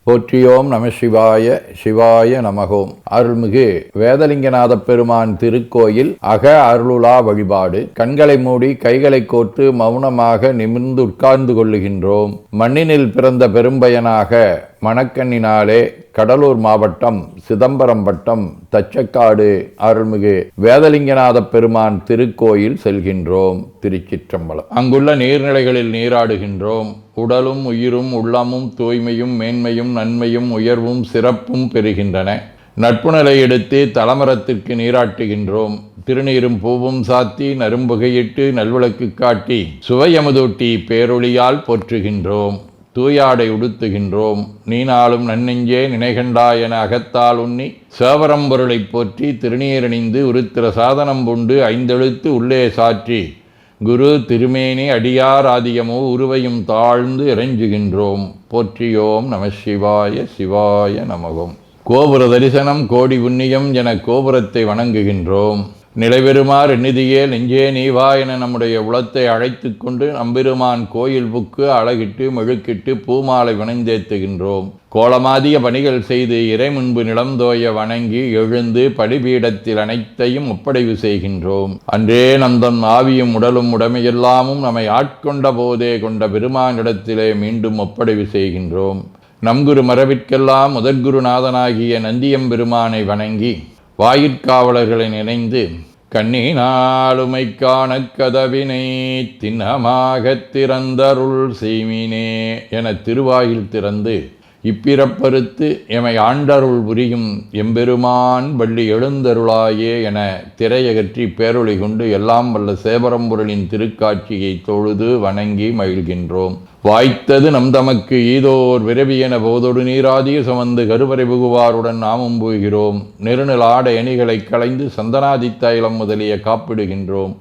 போற்றியோம் நம சிவாய சிவாய நமகோம். அருள்மிகு வேதலிங்கநாத பெருமான் திருக்கோயில் அக அருளுலா வழிபாடு. கண்களை மூடி கைகளை கோர்த்து மௌனமாக நிமிர்ந்து உட்கார்ந்து கொள்ளுகின்றோம். மண்ணினில் பிறந்த பெரும்பயனாக மணக்கண்ணினாலே கடலூர் மாவட்டம் சிதம்பரம் வட்டம் தச்சக்காடு அருள்மிகு வேதலிங்கநாத பெருமான் திருக்கோயில் செல்கின்றோம். திருச்சிற்றம்பலம். அங்குள்ள நீர்நிலைகளில் நீராடுகின்றோம். உடலும் உயிரும் உள்ளமும் தூய்மையும் மேன்மையும் நன்மையும் உயர்வும் சிறப்பும் பெறுகின்றன. நட்புநிலை எடுத்து தலமரத்திற்கு நீராட்டுகின்றோம். திருநீரும் பூவும் சாத்தி நரும்புகையிட்டு நல்விளக்கு காட்டி சுவையமுதூட்டி பேரொளியால் போற்றுகின்றோம். தூயாடை உடுத்துகின்றோம். நீனாலும் நன்னெஞ்சே நினைகண்டா என அகத்தால் உண்ணி சேவரம் பொருளை போற்றி திருநீரணிந்து உருத்திர சாதனம் பூண்டு ஐந்தெழுத்து உள்ளே சாற்றி குரு திருமேனி அடியார் ஆதியமோ உருவையும் தாழ்ந்து இறைஞ்சுகின்றோம். போற்றியோம் நம சிவாய சிவாய நமகோம். கோபுர தரிசனம் கோடி புண்ணியம் என கோபுரத்தை வணங்குகின்றோம். நிலைபெறுமாறு நிதியே நெஞ்சே நீவா என நம்முடைய உளத்தை அழைத்து கொண்டு நம்பெருமான் கோயில் புக்கு அழகிட்டு மெழுக்கிட்டு பூமாலை வணந்தேத்துகின்றோம். கோலமாதிய பணிகள் செய்து இறை முன்பு நிலந்தோய வணங்கி எழுந்து படிபீடத்தில் அனைத்தையும் ஒப்படைவு செய்கின்றோம். அன்றே நந்தன் ஆவியும் உடலும் உடமையெல்லாமும் நம்மை ஆட்கொண்ட போதே கொண்ட பெருமானிடத்திலே மீண்டும் ஒப்படைவு செய்கின்றோம். நம்குரு மரபிற்கெல்லாம் முதற்குருநாதனாகிய நந்தியம்பெருமானை வணங்கி வாயிற்காவலர்களை நினைந்து கண்ணினாலுமை காண கதவினை திண்ணமாகத் திறந்தருள் செய்மினே என திருவாயில் திறந்து இப்பிறப்பறுத்து எமை ஆண்டருள் புரியும் எம்பெருமான் வள்ளி எழுந்தருளாயே என திரையகற்றி பேரொளி கொண்டு எல்லாம் வல்ல சேவரம்பொருளின் திருக்காட்சியை தொழுது வணங்கி மகிழ்கின்றோம். வாய்த்தது நம் தமக்கு ஈதோர் விரவியென போதொடு நீராதிய சுமந்து கருவறை புகுவாருடன் நாமும் போகிறோம். நெருநில ஆடை அணிகளை களைந்து சந்தனாதி தைலம் முதலிய காப்பிடுகின்றோம்.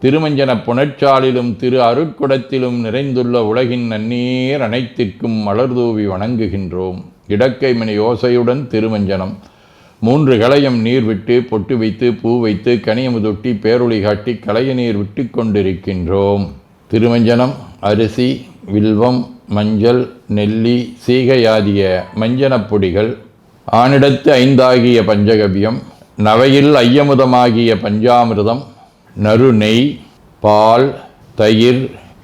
திருமஞ்சன புனற்சாலிலும் திரு அருட்குடத்திலும் நிறைந்துள்ள உலகின் நன்னீர் அனைத்திற்கும் மலர்தூவி வணங்குகின்றோம். இடக்கைமணி ஓசையுடன் திருமஞ்சனம் 3 களையம் நீர் விட்டு பொட்டு வைத்து பூ வைத்து கனியமுதொட்டி பேரொளி காட்டி களைய நீர் விட்டு கொண்டிருக்கின்றோம். திருமஞ்சனம் அரிசி வில்வம் மஞ்சள் நெல்லி சீகையாதிய மஞ்சனப் பொடிகள், ஆனிடத்து 5 ஆகிய பஞ்சகவ்யம், நவையில் ஐயமுதமாகிய பஞ்சாமிர்தம், நறு நெய், பால், தயிர்,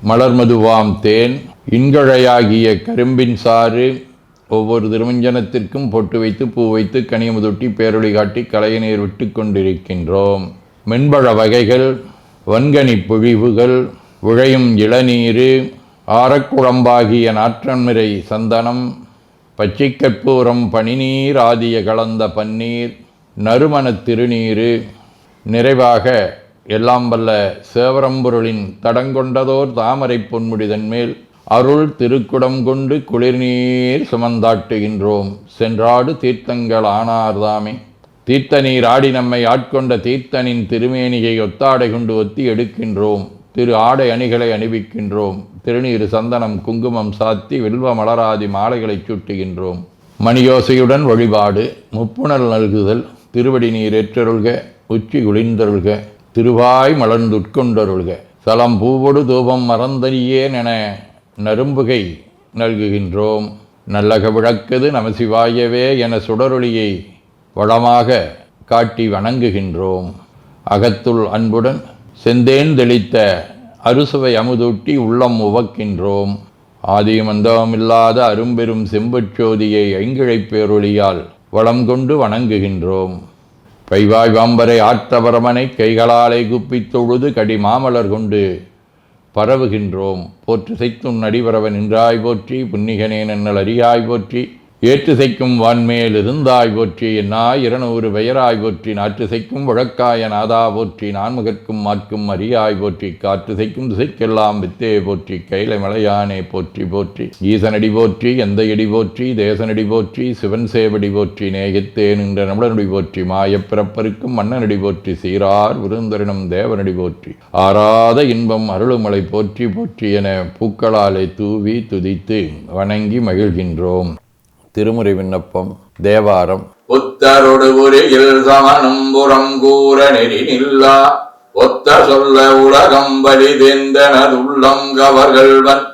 மலர்மதுவாம் தேன், இன்கழையாகிய கரும்பின் சாறு, ஒவ்வொரு திருமஞ்சனத்திற்கும் பொட்டு வைத்து பூ வைத்து கனியமுதொட்டி பேரொளி காட்டி களைய நீர் விட்டு கொண்டிருக்கின்றோம். மென்பழ வகைகள், வன்கனி பொழிவுகள், உழையும் இளநீரு, ஆரக்குழம்பாகிய நாற்றன்மிரை சந்தனம், பச்சை கற்பூரம், பனிநீர் ஆதிய கலந்த பன்னீர், நறுமணத் திருநீரு, நிறைவாக எல்லாம் வல்ல சேவரம்பொருளின் தடங்கொண்டதோர் தாமரை பொன்முடிதன் மேல் அருள் திருக்குடம் கொண்டு குளிர்நீர் சுமந்தாட்டுகின்றோம். சென்றாடு தீர்த்தங்கள் ஆனார்தாமே. தீர்த்த நீர் ஆடி நம்மை ஆட்கொண்ட தீர்த்தனின் திருமேனியை ஒத்தாடை கொண்டு ஒத்தி எடுக்கின்றோம். திரு ஆடை அணிகளை அணிவிக்கின்றோம். திருநீர் சந்தனம் குங்குமம் சாத்தி வில்வ மலராதி மாலைகளை சூட்டுகின்றோம். மணியோசையுடன் வழிபாடு. முப்புணல் நல்குதல். திருவடி நீர் ஏற்றருள்க, உச்சி குளிர்ந்தருள்க, திருவாய் மலர்ந்துட்கொண்டருள்க, சலம் பூவொடு தூபம் மறந்தறியேன் என நரும்புகை நல்குகின்றோம். நல்லக விளக்குது நமசிவாயவே என சுடரொளியை வளமாக காட்டி வணங்குகின்றோம். அகத்துள் அன்புடன் செந்தேன் தெளித்த அறுசுவை அமுதூட்டி உள்ளம் உவக்கின்றோம். ஆதியும் அந்தமில்லாத அரும்பெரும் செம்புச்சோதியை ஐங்கிழைப் பேரொளியால் வளம் கொண்டு வணங்குகின்றோம். பைவாய் வாம்பரை ஆற்றவரமனை கைகளாலை குப்பித் தொழுது கடி மாமலர் கொண்டு பரவுகின்றோம். போற்று செய்தும் நடிபரவ நின்றாய் போற்றி, புன்னிகனே நன்னல் அறியாய் போற்றி, ஏற்று செய்க்கும் வான்மேல் இருந்தாய் போற்றி, என்னாய் 200 பெயராய் போற்றி, நாற்று செய்க்கும் வழக்காய நாதா போற்றி, நான்முகற்கும் மாற்கும் அறியாய் போற்றி, காற்று செய்க்கும் திசைக்கெல்லாம் வித்தே போற்றி, கைலை மலையானே போற்றி போற்றி, ஈசனடி போற்றி, எந்த எடி போற்றி, தேசனடி போற்றி, சிவன் சேவடி போற்றி, நேயத்தே நின்ற நம்மளனடி போற்றி, மாயப்பிறப்பருக்கும் மன்னனடி போற்றி, சீரார் விருந்தரினம் தேவனடி போற்றி, ஆராத இன்பம் அருளுமலை போற்றி போற்றி என பூக்களாலை தூவி துதித்து வணங்கி மகிழ்கின்றோம். திருமுறை விண்ணப்பம். தேவாரம். புத்தரொடு உரையில் சமனும் புறம் கூற நெறி நில்லா ஒத்த சொல்ல உலகம் வலிதெந்தனதுள்ளம் கவர்கள்வன்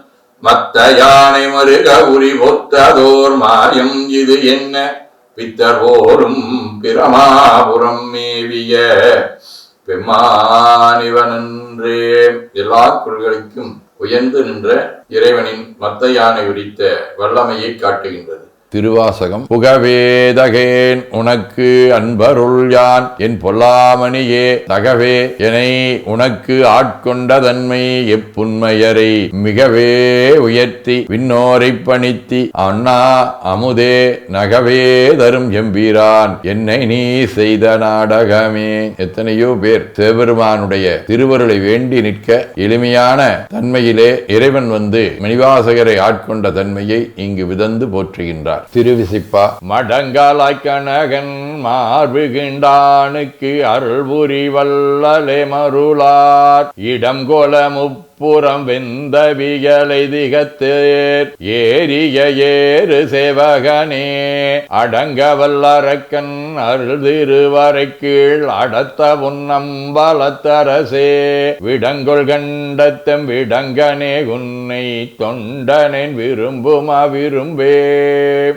மத்த யானை மருக உரி பொத்ததோர் மாயம் இது என்ன பித்தர் போலும் பிரமாபுரம் மேவிய பெம்மானிவனன்றே. எல்லா குரல்களுக்கும் உயர்ந்து நின்ற இறைவனின் மத்த யானை உரித்த வல்லமையை காட்டுகின்றது. திருவாசகம். புகவேதகேன் உனக்கு அன்பருள் யான் என் பொல்லாமணியே தகவே எனை உனக்கு ஆட்கொண்ட தன்மை எப்புண்மையரை மிகவே உயர்த்தி விண்ணோரை பணித்தி அண்ணா அமுதே நகவே தரும் எம்பீரான் என்னை நீ செய்த நாடகமே. எத்தனையோ பேர் சிவபெருமானுடைய திருவருளை வேண்டி நிற்க எளிமையான தன்மையிலே இறைவன் வந்து மணிவாசகரை ஆட்கொண்ட தன்மையை இங்கு விதந்து போற்றுகின்றார். திருவிசிப்பா. மடங்காலாய் கனகன் மார்புகின்றானுக்கு அருள் புரி வல்லலே மருளார் இடம் கோல முப்புறம் வெந்த விகலை திகத்தேர் ஏரிய ஏறு சேவகனே அடங்க வல்லரக்கன் அருள் திருவரை கீழ் அடத்த உன்னம்பலத்தரசே விடங்கொள் கண்டத்தம் விடங்கனே உன்னை தொண்டனேன் விரும்புமா விரும்பே.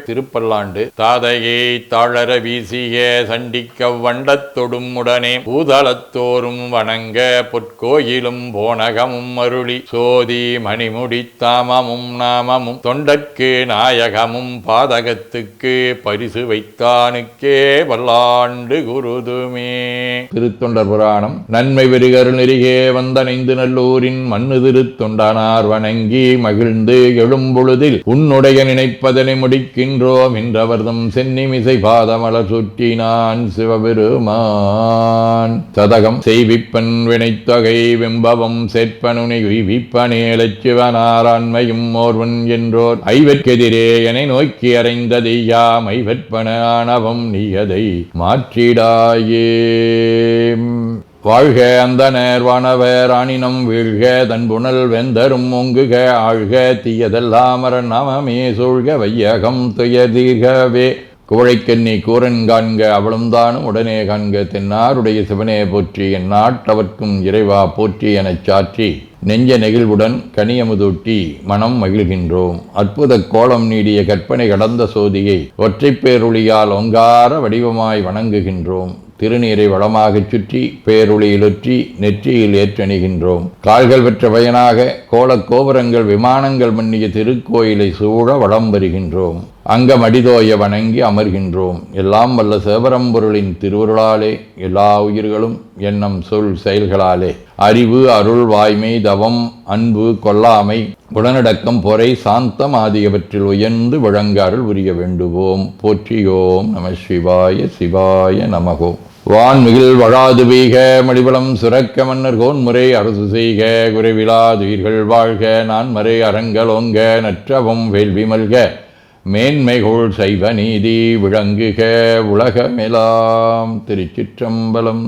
திருப்பல்லாண்டு. தாதையை தாழற வீசிய சண்டிக்க வண்டத்தொடும் உடனே பூதளத்தோறும் வணங்க பொற்கோயிலும் போனகமும் அருளி சோதி மணிமுடி தாமமும் நாமமும் தொண்டற்கு நாயகமும் பாதகத்துக்கு பரிசு வைத்தானுக்கே வல்லாண்டு குருதுமே. திருத்தொண்டர் புராணம். நன்மை வெறுகருள் நெறிகே வந்தனைந்து நல்லூரின் மண்ணு திருத்தொண்டனார் வணங்கி மகிழ்ந்து எழும்பொழுதில் உன்னுடைய நினைப்பதனை முடிக்கின்றோம் என்றவர்தம் சென்னிமிசை பாதமலர் சுற்றினான் சிவபெருமான். சதகம். செய்விப்பன் வினைத்தொகை வெம்பவம் சேர்ப்பனுனை உய்விப்பனேலச் சிவனாராண்மையும் ஓர்வன் என்றோர் ஐவர்க்கெதிரே என நோக்கி அறைந்ததையா மைவற்பன ஆணவம் நீயதை மாற்றிடாயே. வாழ்க அந்தனர் வானவர் ஆணினம் வீழ்க தன்புணல் வெந்தரும் ஒங்குக ஆழ்க தீயதெல்லாம் நாமமே சூழ்க வையகம் துயதீர்கவே. குவழைக்கண்ணி கூரன் காண்க அவளும் தானும் உடனே காண்க தென்னாருடைய சிவனே போற்றி என் நாட்டவர்க்கும் இறைவா போற்றி எனச் சாற்றி நெஞ்ச நெகிழ்வுடன் கனியமுதூட்டி மனம் மகிழ்கின்றோம். அற்புத கோலம் நீடிய கற்பனை கடந்த சோதியை ஒற்றைப் பேருளியால் ஒங்கார வடிவமாய் வணங்குகின்றோம். திருநீரை வளமாகச் சுற்றி பேருளியிலுற்றி நெற்றியில் ஏற்றணிகின்றோம். கால்கள் பெற்ற பயனாக கோலக் கோபுரங்கள் விமானங்கள் மன்னிய திருக்கோயிலை சூழ வளம் வருகின்றோம். அங்கம் அடிதோய வணங்கி அமர்கின்றோம். எல்லாம் வல்ல சிவபரம்பொருளின் திருவருளாலே எல்லா உயிர்களும் எண்ணம் சொல் செயல்களாலே அறிவு அருள் வாய்மை தவம் அன்பு கொல்லாமை குணநடக்கம் பொறை சாந்தம் ஆகியவற்றில் உயர்ந்து விளங்க அருள் புரிய வேண்டுவோம். போற்றியோம் நம சிவாய சிவாய நமகோம். வான்மிகில் வழாது பெய்க மடிபலம் சுரக்க மன்னர் கோன்முறை அரசு செய்க குறைவிலாதுயிர்கள் வாழ்க நான்மறை அறங்கலோங்க நற்றவம் வேள்வி மல்க மேன்மைகோள் சைவ நீதி விளங்குக உலகமெலாம். திருச்சிற்றம்பலம்.